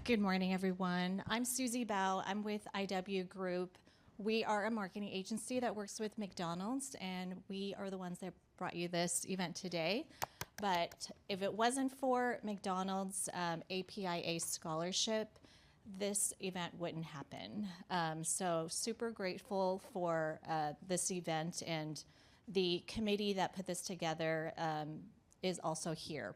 Good morning, everyone. I'm Susie Bell. I'm with IW Group. We are a marketing agency that works with McDonald's, and we are the ones that brought you this event today. But if it wasn't for McDonald's APIA scholarship, this event wouldn't happen. So super grateful for this event, and the committee that put this together is also here.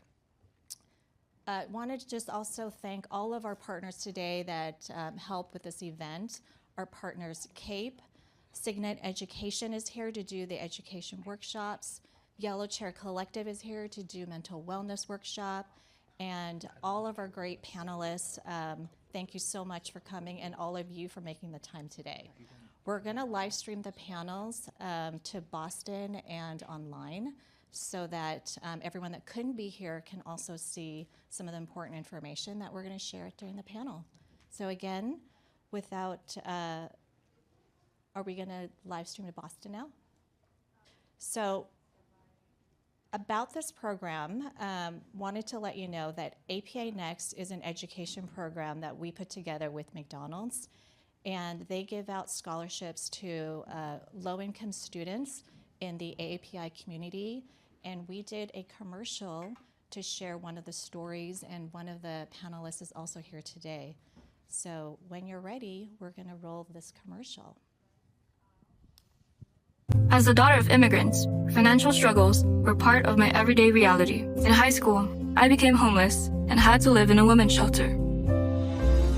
Wanted to just also thank all of our partners today that help with this event. Our partners, CAPE, Signet Education is here to do the education workshops. Yellow Chair Collective is here to do mental wellness workshop. And all of our great panelists, thank you so much for coming, and all of you for making the time today. We're gonna live stream the panels to Boston and online, so that everyone that couldn't be here can also see some of the important information that we're going to share during the panel. So again, are we going to live stream to Boston now? So about this program, wanted to let you know that APIA Next is an education program that we put together with McDonald's, and they give out scholarships to low-income students in the AAPI community. And we did a commercial to share one of the stories, and one of the panelists is also here today. So when you're ready, we're gonna roll this commercial. As the daughter of immigrants, financial struggles were part of my everyday reality. In high school, I became homeless and had to live in a women's shelter.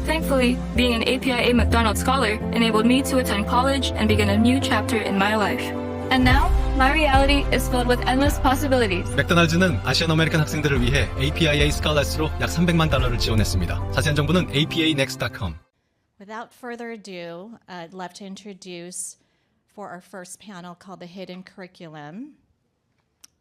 Thankfully, being an APIA McDonald's scholar enabled me to attend college and begin a new chapter in my life. And now, my reality is filled with endless possibilities. 맥도날드는 아시안 아메리칸 학생들을 위해 APIA 스칼렛으로 약 300만 달러를 지원했습니다. 자세한 정보는 apanext.com. Without further ado, I'd love to introduce for our first panel called The Hidden Curriculum.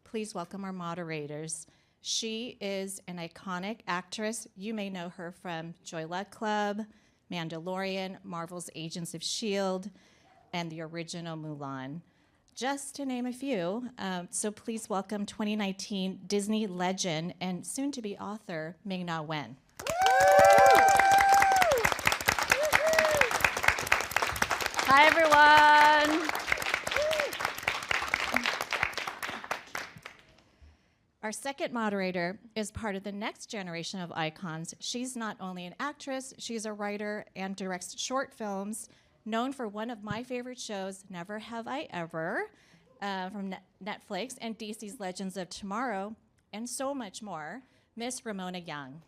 Please welcome our moderators. She is an iconic actress. You may know her from Joy Luck Club, Mandalorian, Marvel's Agents of S.H.I.E.L.D., and the original Mulan, just to name a few. So please welcome 2019 Disney legend and soon-to-be author, Ming-Na Wen. Hi, everyone. Our second moderator is part of the next generation of icons. She's not only an actress, she's a writer and directs short films, known for one of my favorite shows, Never Have I Ever, from Netflix, and DC's Legends of Tomorrow, and so much more, Miss Ramona Young.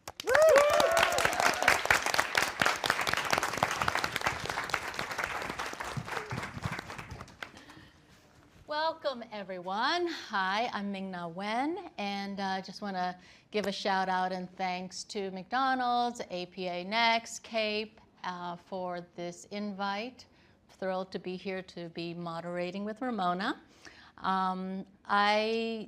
Welcome, everyone. Hi, I'm Ming-Na Wen, and I just want to give a shout out and thanks to McDonald's, APIA Next, CAPE, for this invite. Thrilled to be here to be moderating with Ramona. I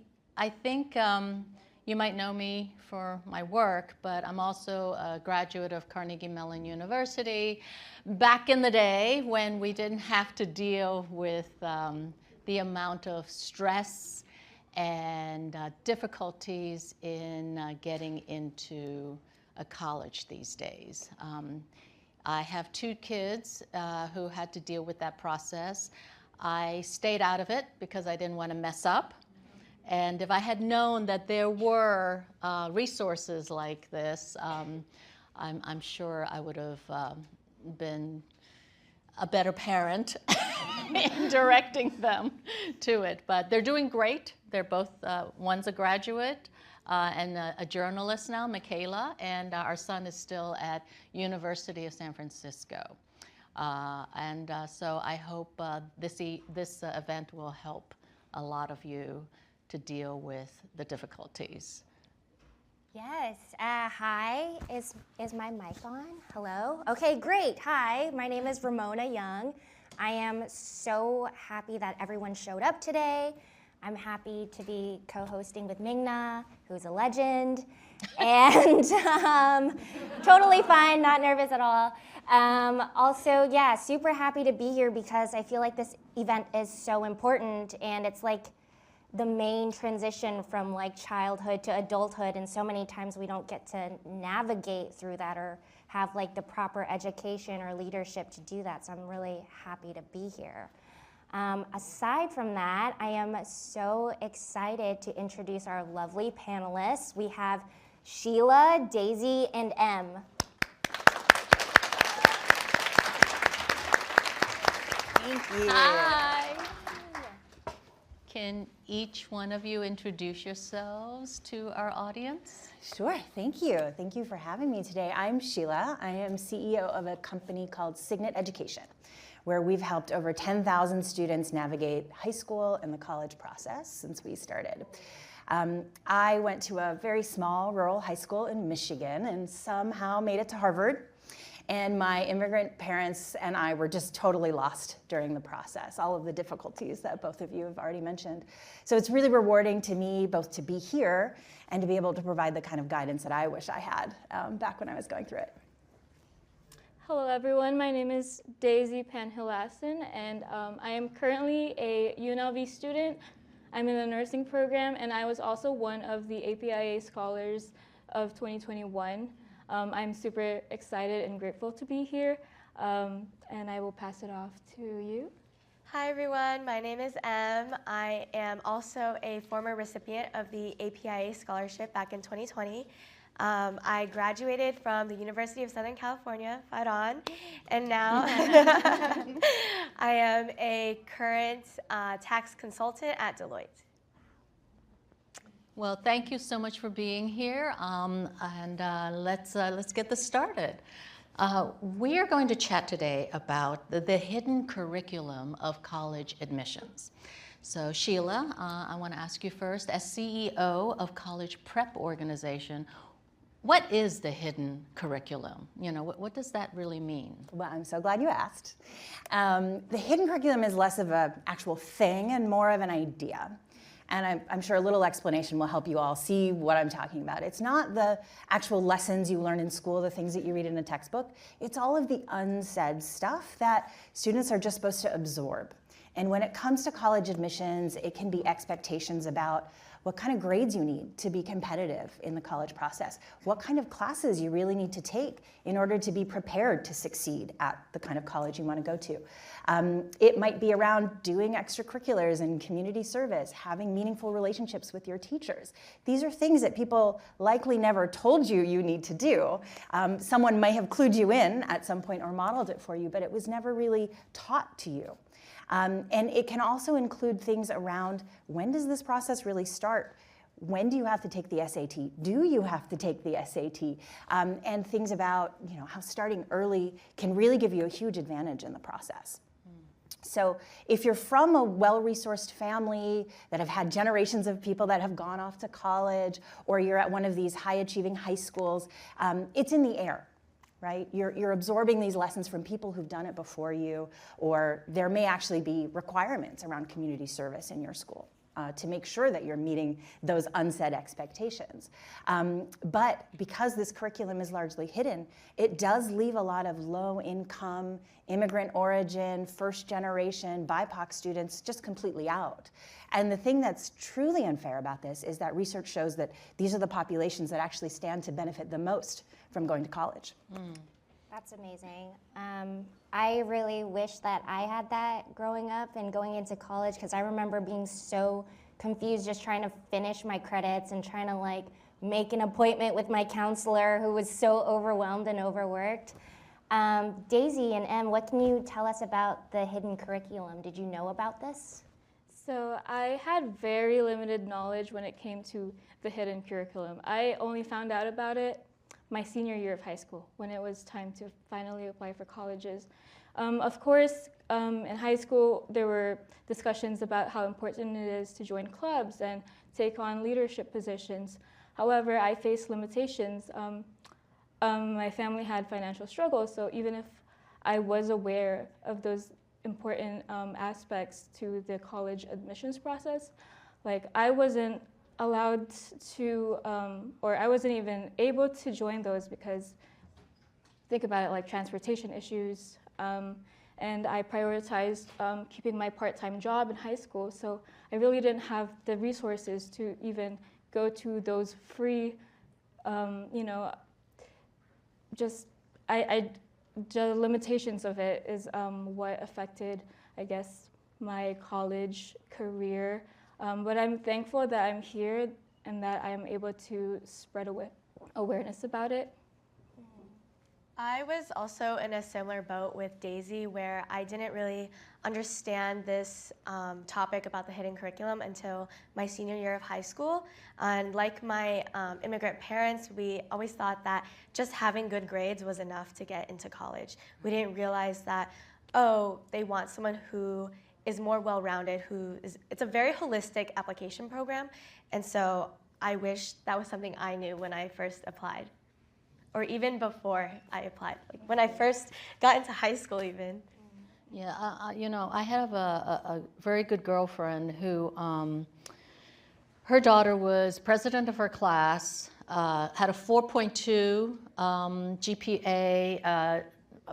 think you might know me for my work, but I'm also a graduate of Carnegie Mellon University. Back in the day when we didn't have to deal with the amount of stress and difficulties in getting into a college these days. I have two kids who had to deal with that process. I stayed out of it because I didn't want to mess up. And if I had known that there were resources like this, I'm sure I would have been a better parent in directing them to it. But they're doing great. They're both, one's a graduate and a journalist now, Michaela, and our son is still at University of San Francisco. So I hope this event will help a lot of you to deal with the difficulties. Yes, hi, is my mic on? Hello? Okay, great, hi, my name is Ramona Young. I am so happy that everyone showed up today. I'm happy to be co-hosting with Ming-Na, who's a legend, and totally fine, not nervous at all. Also, yeah, super happy to be here because I feel like this event is so important, and it's like the main transition from like childhood to adulthood, and so many times we don't get to navigate through that or have like the proper education or leadership to do that. So I'm really happy to be here. Aside from that, I am so excited to introduce our lovely panelists. We have Sheila, Daisy, and Em. Thank you. Hi. Can each one of you introduce yourselves to our audience? Sure, thank you. Thank you for having me today. I'm Sheila. I am CEO of a company called Signet Education, where we've helped over 10,000 students navigate high school and the college process since we started. I went to a very small rural high school in Michigan and somehow made it to Harvard. And my immigrant parents and I were just totally lost during the process, all of the difficulties that both of you have already mentioned. So it's really rewarding to me both to be here and to be able to provide the kind of guidance that I wish I had back when I was going through it. Hello everyone, my name is Daisy Panhilassen, and I am currently a UNLV student. I'm in the nursing program, and I was also one of the APIA Scholars of 2021. I'm super excited and grateful to be here, and I will pass it off to you. Hi everyone, my name is Em. I am also a former recipient of the APIA Scholarship back in 2020. I graduated from the University of Southern California, fight on, and now I am a current tax consultant at Deloitte. Well, thank you so much for being here, let's get this started. We are going to chat today about the hidden curriculum of college admissions. So Sheila, I want to ask you first, as CEO of College Prep Organization, what is the hidden curriculum? You know, what does that really mean? Well, I'm so glad you asked. The hidden curriculum is less of an actual thing and more of an idea. And I'm sure a little explanation will help you all see what I'm talking about. It's not the actual lessons you learn in school, the things that you read in a textbook. It's all of the unsaid stuff that students are just supposed to absorb. And when it comes to college admissions, it can be expectations about what kind of grades you need to be competitive in the college process, what kind of classes you really need to take in order to be prepared to succeed at the kind of college you want to go to. It might be around doing extracurriculars and community service, having meaningful relationships with your teachers. These are things that people likely never told you you need to do. Someone may have clued you in at some point or modeled it for you, but it was never really taught to you. And it can also include things around, when does this process really start? When do you have to take the SAT? Do you have to take the SAT? And things about, you know, how starting early can really give you a huge advantage in the process. So if you're from a well-resourced family that have had generations of people that have gone off to college, or you're at one of these high-achieving high schools, it's in the air. Right? You're absorbing these lessons from people who've done it before you, or there may actually be requirements around community service in your school to make sure that you're meeting those unsaid expectations. But because this curriculum is largely hidden, it does leave a lot of low-income, immigrant origin, first-generation, BIPOC students just completely out. And the thing that's truly unfair about this is that research shows that these are the populations that actually stand to benefit the most from going to college. That's amazing. I really wish that I had that growing up and going into college, because I remember being so confused just trying to finish my credits and trying to like make an appointment with my counselor who was so overwhelmed and overworked. Daisy and Em, what can you tell us about the hidden curriculum? Did you know about this? So I had very limited knowledge when it came to the hidden curriculum. I only found out about it my senior year of high school, when it was time to finally apply for colleges. Of course, in high school, there were discussions about how important it is to join clubs and take on leadership positions. However, I faced limitations. My family had financial struggles, so even if I was aware of those important aspects to the college admissions process, like I wasn't allowed to, or I wasn't even able to join those because, think about it, like transportation issues, and I prioritized keeping my part-time job in high school. So I really didn't have the resources to even go to those free, you know, the limitations of it is what affected, I guess, my college career. But I'm thankful that I'm here and that I'm able to spread awareness about it. I was also in a similar boat with Daisy, where I didn't really understand this topic about the hidden curriculum until my senior year of high school. And like my immigrant parents, we always thought that just having good grades was enough to get into college. We didn't realize that, oh, they want someone who is more well-rounded, it's a very holistic application program. And so I wish that was something I knew when I first applied. Or even before I applied, like when I first got into high school even. Yeah, you know, I have a very good girlfriend who, her daughter was president of her class, had a 4.2 GPA,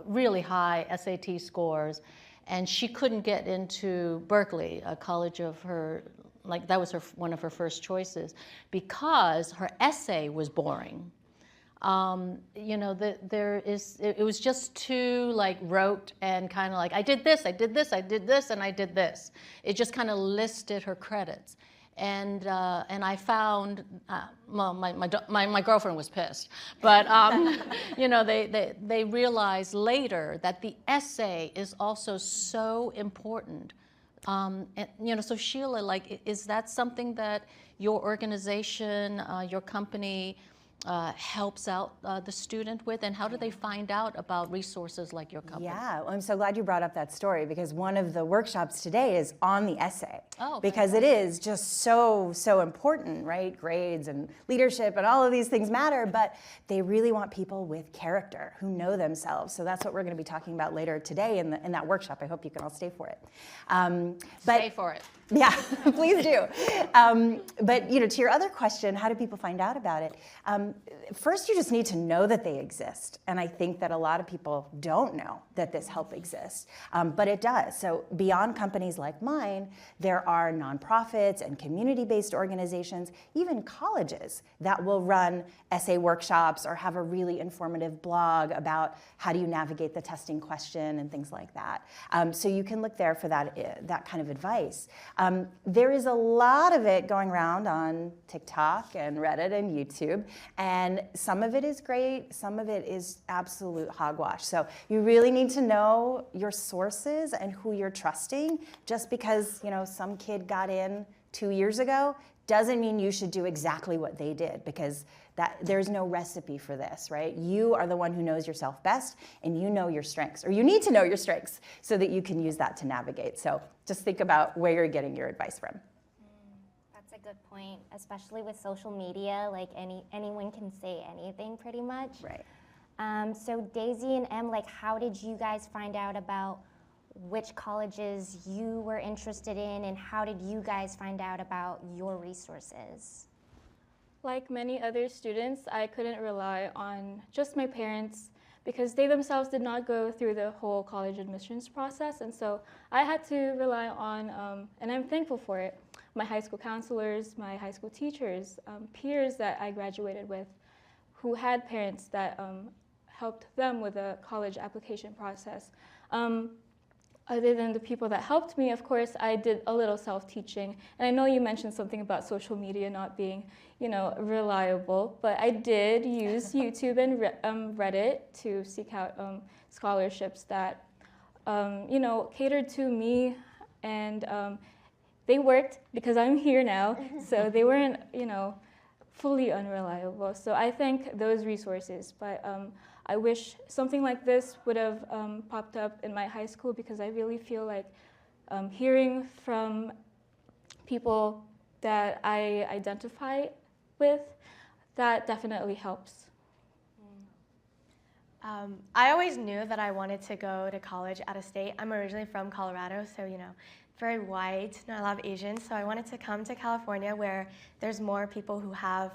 really high SAT scores, and she couldn't get into Berkeley, a college of her, like that was one of her first choices, because her essay was boring. You know, it was just too like rote and kind of like, I did this, I did this, I did this, and I did this. It just kind of listed her credits. And I found, well, my girlfriend was pissed, but you know, they realized later that the essay is also so important. And, you know, so Sheila, like, is that something that your organization, your company, helps out the student with, and how do they find out about resources like your company? Yeah, well, I'm so glad you brought up that story, because one of the workshops today is on the essay. Oh, because it is just so important, right? Grades and leadership and all of these things matter, but they really want people with character who know themselves. So that's what we're going to be talking about later today in that workshop. I hope you can all stay for it. Stay for it. Yeah, please do. But you know, to your other question, how do people find out about it? First, you just need to know that they exist. And I think that a lot of people don't know that this help exists, but it does. So beyond companies like mine, there are nonprofits and community-based organizations, even colleges that will run essay workshops or have a really informative blog about how do you navigate the testing question and things like that. So you can look there for that kind of advice. There is a lot of it going around on TikTok and Reddit and YouTube, and some of it is great, some of it is absolute hogwash. So you really need to know your sources and who you're trusting. Just because, you know, some kid got in 2 years ago doesn't mean you should do exactly what they did, because there's no recipe for this, right? You are the one who knows yourself best, and you know your strengths, or you need to know your strengths so that you can use that to navigate. So just think about where you're getting your advice from. That's a good point, especially with social media. Like anyone can say anything pretty much. Right. So Daisy and Em, like, how did you guys find out about which colleges you were interested in, and how did you guys find out about your resources? Like many other students, I couldn't rely on just my parents, because they themselves did not go through the whole college admissions process. And so I had to rely on, and I'm thankful for it, my high school counselors, my high school teachers, peers that I graduated with who had parents that helped them with the college application process. Other than the people that helped me, of course, I did a little self-teaching. And I know you mentioned something about social media not being, you know, reliable, but I did use YouTube and Reddit to seek out scholarships that, you know, catered to me, and they worked because I'm here now. So they weren't, you know, fully unreliable. So I thank those resources, but I wish something like this would have popped up in my high school, because I really feel like hearing from people that I identify with, that definitely helps. I always knew that I wanted to go to college out of state. I'm originally from Colorado, so, you know, very white, not a lot of Asians. So I wanted to come to California, where there's more people who have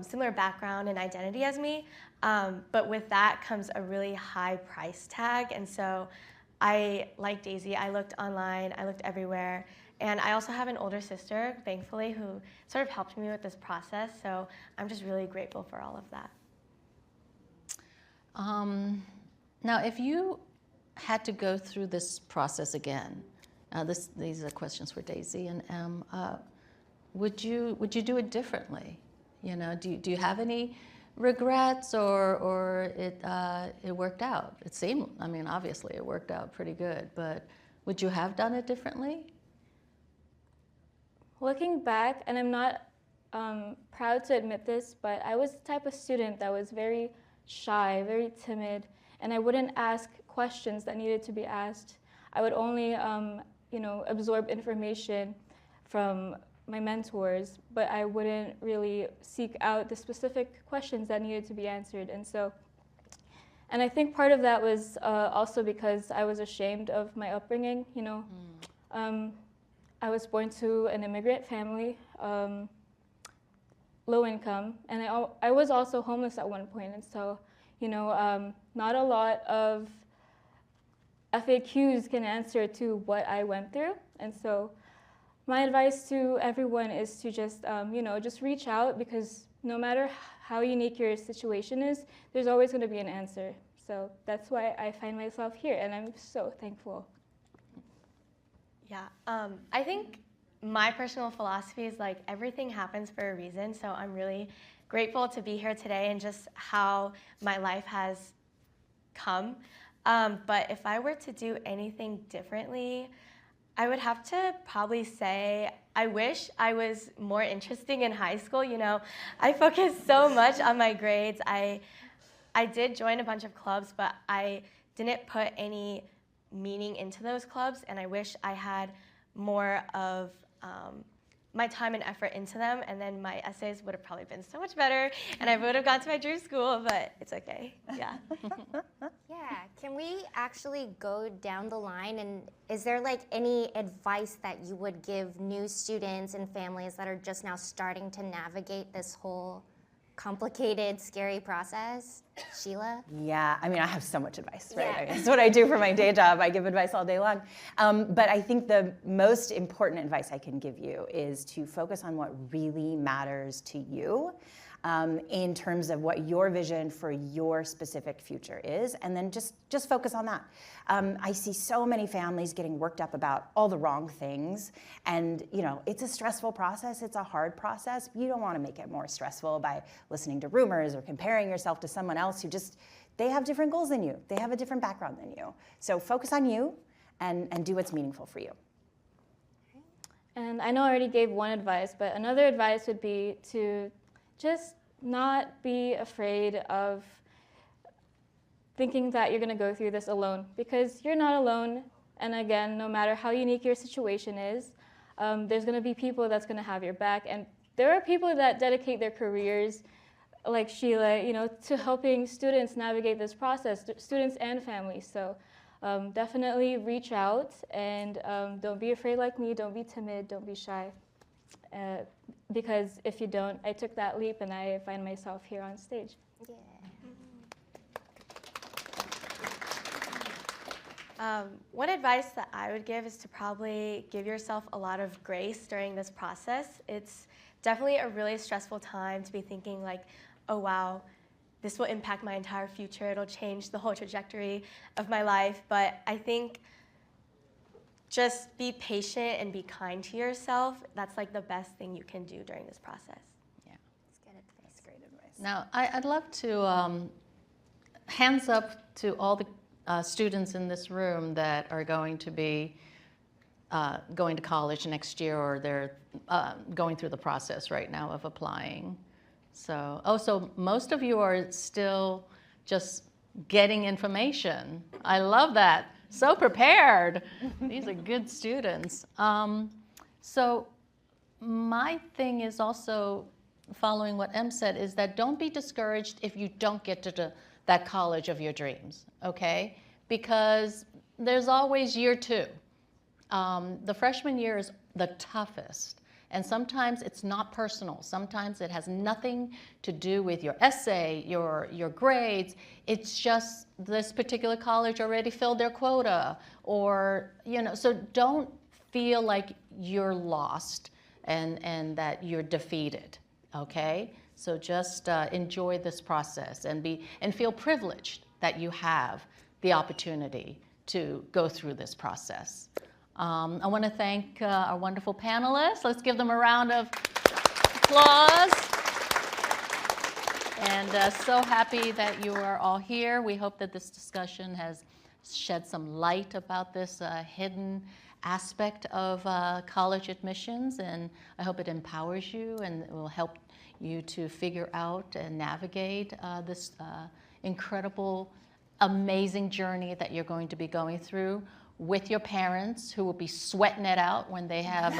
similar background and identity as me. But with that comes a really high price tag. And so I, like Daisy, I looked online, I looked everywhere, and I also have an older sister, thankfully, who sort of helped me with this process, so I'm just really grateful for all of that. Now, if you had to go through this process again, these are questions for Daisy and Em, would you do it differently? You know, do you have any regrets, or it worked out? It seemed, I mean, obviously it worked out pretty good, but would you have done it differently? Looking back, and I'm not proud to admit this, but I was the type of student that was very shy, very timid, and I wouldn't ask questions that needed to be asked. I would only, absorb information from my mentors, but I wouldn't really seek out the specific questions that needed to be answered. And I think part of that was also because I was ashamed of my upbringing. I was born to an immigrant family, low income, and I was also homeless at one point. And so, not a lot of FAQs can answer to what I went through. And so my advice to everyone is to just, just reach out, because no matter how unique your situation is, there's always going to be an answer. So that's why I find myself here, and I'm so thankful. Yeah, I think my personal philosophy is like everything happens for a reason, so I'm really grateful to be here today and just how my life has come. But if I were to do anything differently, I would have to probably say I wish I was more interesting in high school. I focused so much on my grades. I did join a bunch of clubs, but I didn't put any meaning into those clubs, and I wish I had more of my time and effort into them, and then my essays would have probably been so much better, and I would have gone to my dream school, but it's okay, yeah. Yeah, can we actually go down the line, and is there like any advice that you would give new students and families that are just now starting to navigate this whole complicated, scary process? Sheila? Yeah, I mean, I have so much advice, right? Yeah. I mean, that's what I do for my day job. I give advice all day long. But I think the most important advice I can give you is to focus on what really matters to you, in terms of what your vision for your specific future is, and then just focus on that. I see so many families getting worked up about all the wrong things, and it's a stressful process, it's a hard process. You don't want to make it more stressful by listening to rumors or comparing yourself to someone else who they have different goals than you, they have a different background than you. So focus on you and do what's meaningful for you. And I know I already gave one advice, but another advice would be to just not be afraid of thinking that you're going to go through this alone, because you're not alone. And again, no matter how unique your situation is, there's going to be people that's going to have your back. And there are people that dedicate their careers, like Sheila, to helping students navigate this process, students and families. So definitely reach out, and don't be afraid like me. Don't be timid. Don't be shy. Because if you don't, I took that leap and I find myself here on stage. Yeah. One advice that I would give is to probably give yourself a lot of grace during this process. It's definitely a really stressful time to be thinking like, oh wow, this will impact my entire future. It'll change the whole trajectory of my life. But I think just be patient and be kind to yourself. That's like the best thing you can do during this process. Yeah, that's good advice. That's great advice. Now, I'd love to hands up to all the students in this room that are going to be going to college next year, or they're going through the process right now of applying. So, so most of you are still just getting information. I love that. So prepared. These are good students. So my thing is also following what Em said, is that don't be discouraged if you don't get to that college of your dreams, okay? Because there's always year two. The freshman year is the toughest. And sometimes it's not personal. Sometimes it has nothing to do with your essay, your grades. It's just this particular college already filled their quota, or, you know, so don't feel like you're lost and that you're defeated, okay? So just enjoy this process and feel privileged that you have the opportunity to go through this process. I want to thank our wonderful panelists. Let's give them a round of applause. And so happy that you are all here. We hope that this discussion has shed some light about this hidden aspect of college admissions, and I hope it empowers you and it will help you to figure out and navigate this incredible, amazing journey that you're going to be going through with your parents, who will be sweating it out when they have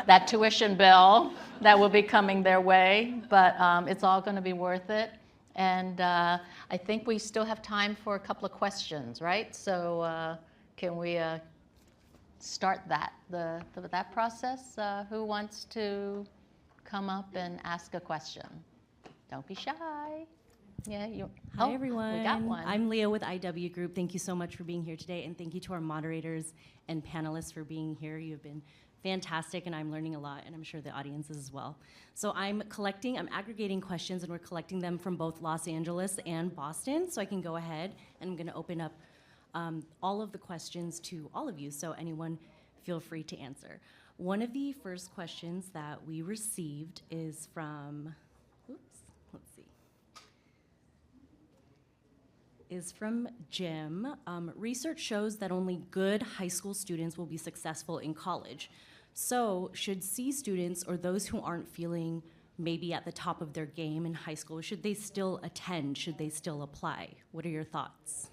that tuition bill that will be coming their way. But it's all going to be worth it. And I think we still have time for a couple of questions, right? So can we start that process? Who wants to come up and ask a question? Don't be shy. Yeah, Hi, everyone. We got one. I'm Leah with IW Group. Thank you so much for being here today, and thank you to our moderators and panelists for being here. You've been fantastic, and I'm learning a lot, and I'm sure the audience is as well. So I'm aggregating questions, and we're collecting them from both Los Angeles and Boston, so I can go ahead, and I'm going to open up all of the questions to all of you, so anyone feel free to answer. One of the first questions that we received is from, is from Jim. Research shows that only good high school students will be successful in college. So should C students or those who aren't feeling maybe at the top of their game in high school, should they still attend? Should they still apply? What are your thoughts?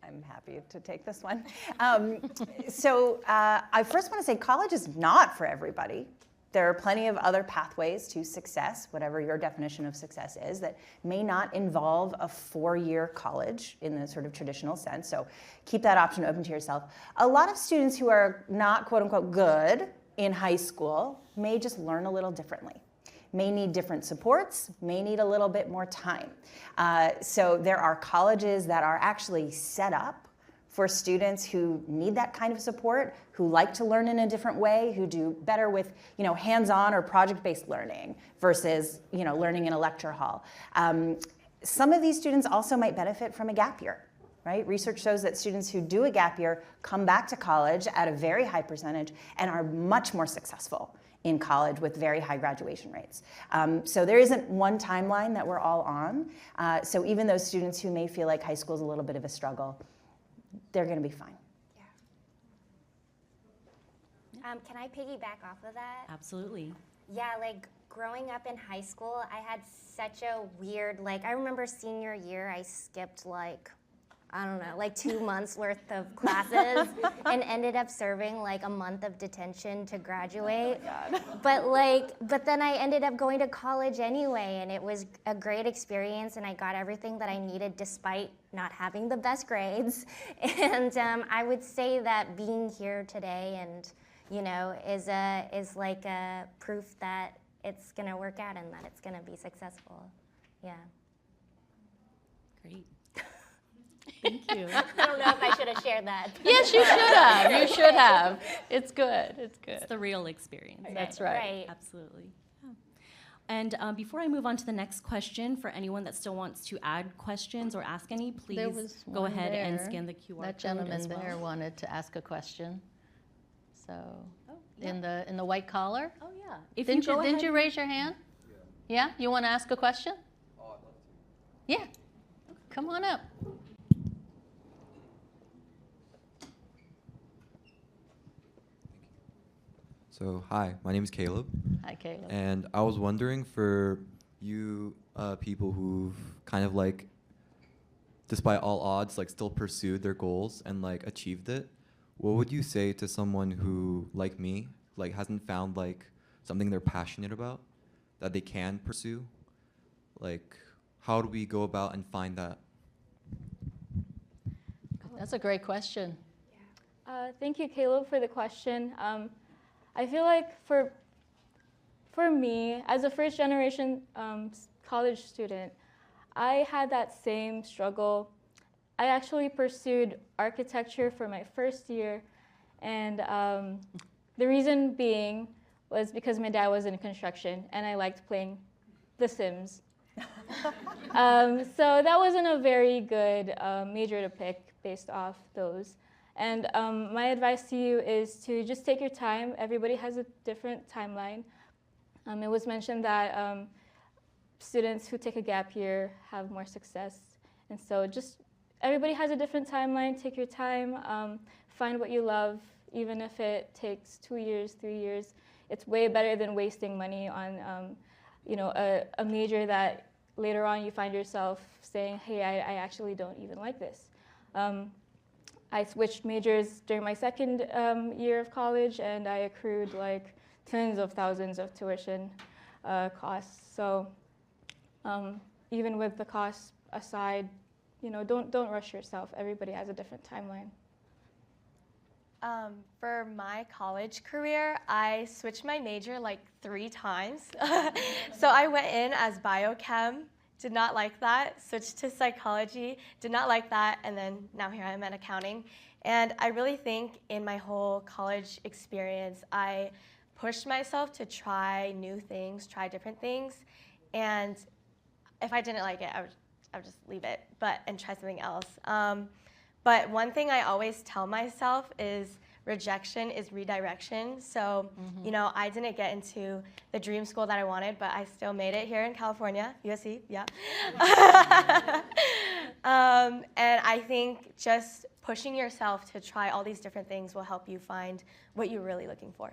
I'm happy to take this one. I first want to say college is not for everybody. There are plenty of other pathways to success, whatever your definition of success is, that may not involve a 4-year college in the sort of traditional sense. So keep that option open to yourself. A lot of students who are not quote unquote good in high school may just learn a little differently, may need different supports, may need a little bit more time. So there are colleges that are actually set up for students who need that kind of support, who like to learn in a different way, who do better with, you know, hands-on or project-based learning versus, you know, learning in a lecture hall. Some of these students also might benefit from a gap year, right? Research shows that students who do a gap year come back to college at a very high percentage and are much more successful in college with very high graduation rates. So there isn't one timeline that we're all on. So even those students who may feel like high school is a little bit of a struggle, they're going to be fine. Yeah. Can I piggyback off of that? Absolutely. Yeah, like growing up in high school, I had such a weird, like I remember senior year, I skipped like, I don't know, like 2 months worth of classes and ended up serving like a month of detention to graduate. Oh my God. But then I ended up going to college anyway, and it was a great experience, and I got everything that I needed despite not having the best grades. And I would say that being here today and, you know, is like a proof that it's gonna work out and that it's gonna be successful. Yeah. Great. Thank you. I don't know if I should have shared that. Yes, you should have. You should have. It's good. It's good. It's the real experience. That's right. Absolutely. Yeah. And before I move on to the next question, for anyone that still wants to add questions or ask any, please go ahead and scan the QR code. That gentleman as well. there wanted to ask a question. So, in the white collar. Oh yeah. If Didn't you raise your hand? Yeah. You want to ask a question? Oh, I'd love to. Yeah. Come on up. So, hi, my name is Caleb. Hi, Caleb. And I was wondering, for you people who've kind of like, despite all odds, like still pursued their goals and like achieved it, what would you say to someone who, like me, like hasn't found like something they're passionate about that they can pursue? Like, how do we go about and find that? That's a great question. Thank you, Caleb, for the question. I feel like for me, as a first generation college student, I had that same struggle. I actually pursued architecture for my first year, and the reason being was because my dad was in construction and I liked playing The Sims. So that wasn't a very good major to pick based off those. And my advice to you is to just take your time. Everybody has a different timeline. It was mentioned that students who take a gap year have more success. And so just everybody has a different timeline. Take your time, find what you love, even if it takes 2 years, 3 years. It's way better than wasting money on a major that later on you find yourself saying, hey, I actually don't even like this. I switched majors during my second year of college, and I accrued like tens of thousands of tuition costs. So even with the costs aside, don't rush yourself. Everybody has a different timeline. For my college career, I switched my major like 3 times. So I went in as biochem, did not like that, switched to psychology, did not like that, and then now here I am at accounting. And I really think in my whole college experience, I pushed myself to try new things, try different things. And if I didn't like it, I would just leave it and try something else. But one thing I always tell myself is rejection is redirection. So, I didn't get into the dream school that I wanted, but I still made it here in California, USC, yeah. And I think just pushing yourself to try all these different things will help you find what you're really looking for.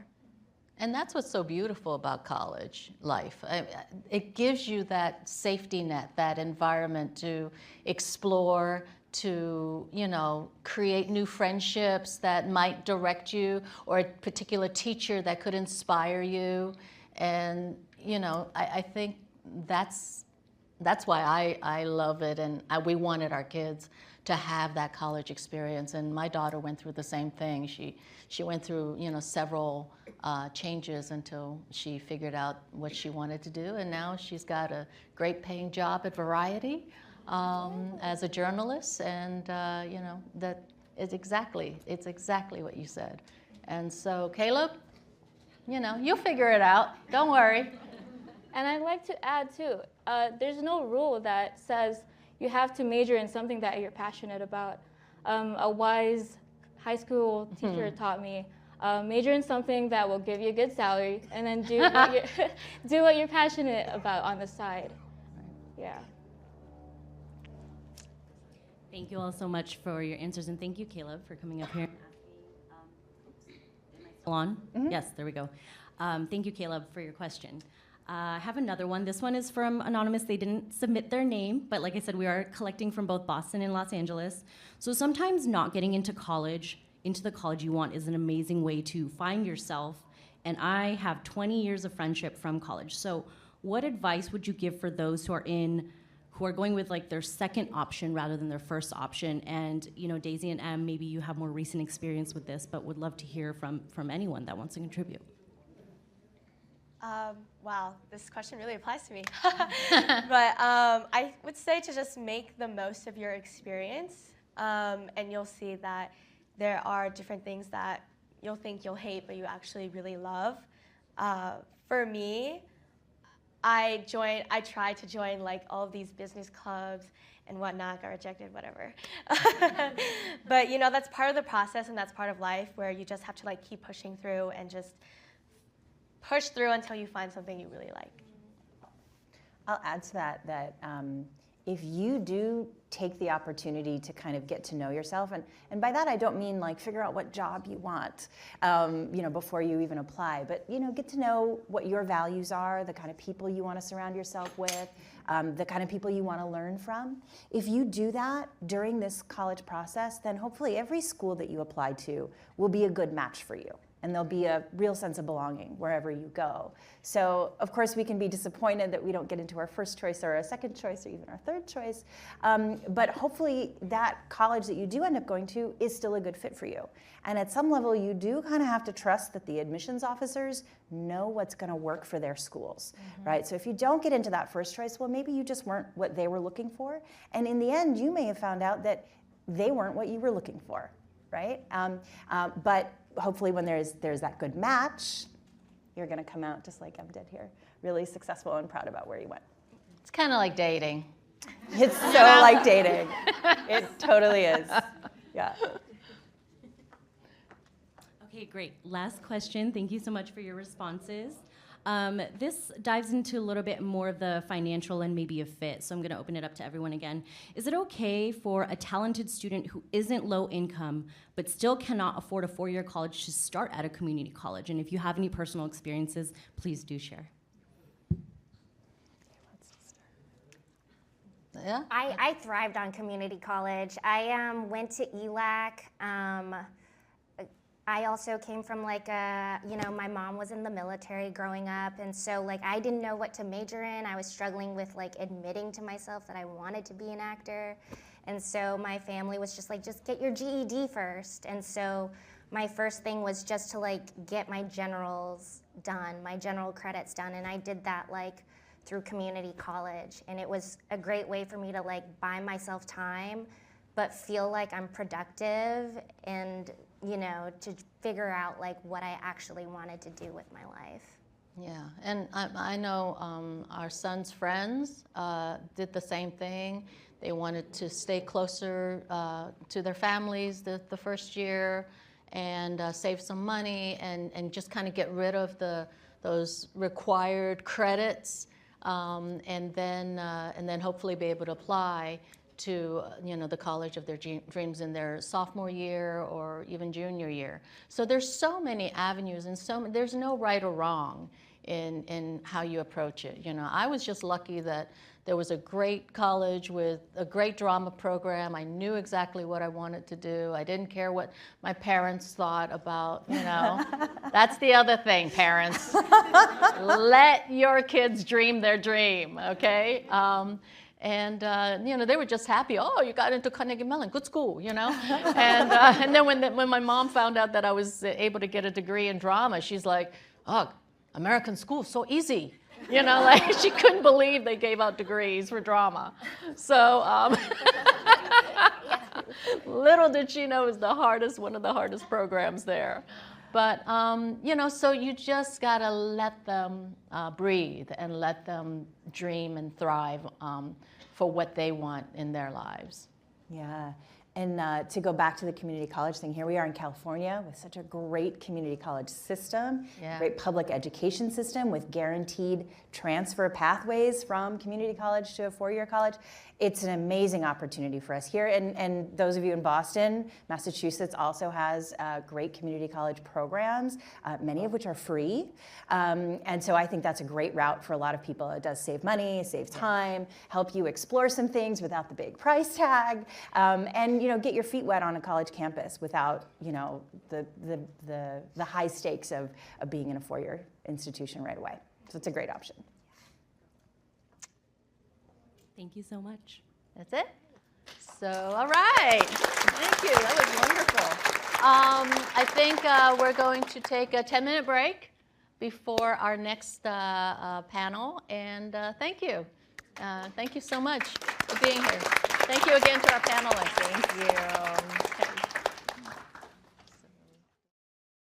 And that's what's so beautiful about college life. It gives you that safety net, that environment to explore, to create new friendships that might direct you, or a particular teacher that could inspire you. And I think that's why I love it, and we wanted our kids to have that college experience. And my daughter went through the same thing. She went through several changes until she figured out what she wanted to do, and now she's got a great paying job at Variety as a journalist, and that is exactly what you said. And so Caleb, you'll figure it out, don't worry. And I'd like to add too, there's no rule that says you have to major in something that you're passionate about. A wise high school teacher taught me, major in something that will give you a good salary, and then do what you're passionate about on the side. Yeah. Thank you all so much for your answers, and thank you, Caleb, for coming up here. Am I still on? Yes, there we go. Thank you, Caleb, for your question. I have another one. This one is from Anonymous. They didn't submit their name, but like I said, we are collecting from both Boston and Los Angeles. So sometimes not getting into the college you want is an amazing way to find yourself. And I have 20 years of friendship from college. So what advice would you give for those who are going with like their second option rather than their first option? And Daisy and Em, maybe you have more recent experience with this, but would love to hear from anyone that wants to contribute. Wow, this question really applies to me. But I would say to just make the most of your experience, and you'll see that there are different things that you'll think you'll hate, but you actually really love. For me, I tried to join like all of these business clubs and whatnot, got rejected, whatever. But that's part of the process, and that's part of life, where you just have to like keep pushing through and just push through until you find something you really like. I'll add to that if you do take the opportunity to kind of get to know yourself, and by that I don't mean like figure out what job you want, before you even apply, but get to know what your values are, the kind of people you want to surround yourself with, the kind of people you want to learn from. If you do that during this college process, then hopefully every school that you apply to will be a good match for you. and there'll be a real sense of belonging wherever you go. So of course we can be disappointed that we don't get into our first choice or our second choice or even our third choice, but hopefully that college that you do end up going to is still a good fit for you. And at some level you do kind of have to trust that the admissions officers know what's going to work for their schools, right? So if you don't get into that first choice, well, maybe you just weren't what they were looking for, and in the end you may have found out that they weren't what you were looking for, right? But hopefully when there's that good match, you're going to come out just like Em did here, really successful and proud about where you went. It's kind of like dating. It's so like dating. It totally is. Yeah. Okay, great. Last question. Thank you so much for your responses. This dives into a little bit more of the financial and maybe a fit, so I'm going to open it up to everyone again. Is it okay for a talented student who isn't low income but still cannot afford a four-year college to start at a community college? And if you have any personal experiences, please do share. Yeah. I thrived on community college. I went to ELAC. I also came from like my mom was in the military growing up, and so like I didn't know what to major in. I was struggling with like admitting to myself that I wanted to be an actor. And so my family was just like, just get your GED first. And so my first thing was just to like get my generals done, my general credits done, and I did that like through community college. And it was a great way for me to like buy myself time, but feel like I'm productive and to figure out like what I actually wanted to do with my life. Yeah, and I know our son's friends did the same thing. They wanted to stay closer to their families the first year and save some money and just kind of get rid of those required credits and then hopefully be able to apply to the college of their dreams in their sophomore year or even junior year. So there's so many avenues and there's no right or wrong in how you approach it. I was just lucky that there was a great college with a great drama program. I knew exactly what I wanted to do. I didn't care what my parents thought about, That's the other thing, parents. Let your kids dream their dream, okay? And they were just happy. Oh, you got into Carnegie Mellon, good school, And then when my mom found out that I was able to get a degree in drama, she's like, oh, American school, so easy. Like she couldn't believe they gave out degrees for drama. So little did she know it was one of the hardest programs there. But, so you just got to let them breathe and let them dream and thrive for what they want in their lives. Yeah. And to go back to the community college thing, here we are in California with such a great community college system, great public education system with guaranteed transfer pathways from community college to a four-year college. It's an amazing opportunity for us here. And those of you in Boston, Massachusetts also has great community college programs, many of which are free. And so I think that's a great route for a lot of people. It does save money, save time, help you explore some things without the big price tag, and get your feet wet on a college campus without the high stakes of being in a four-year institution right away. So it's a great option. Thank you so much. That's it? So, all right. Thank you. That was wonderful. I think we're going to take a 10-minute break before our next panel. And thank you. Thank you so much for being here. Thank you again to our panelists. Thank you.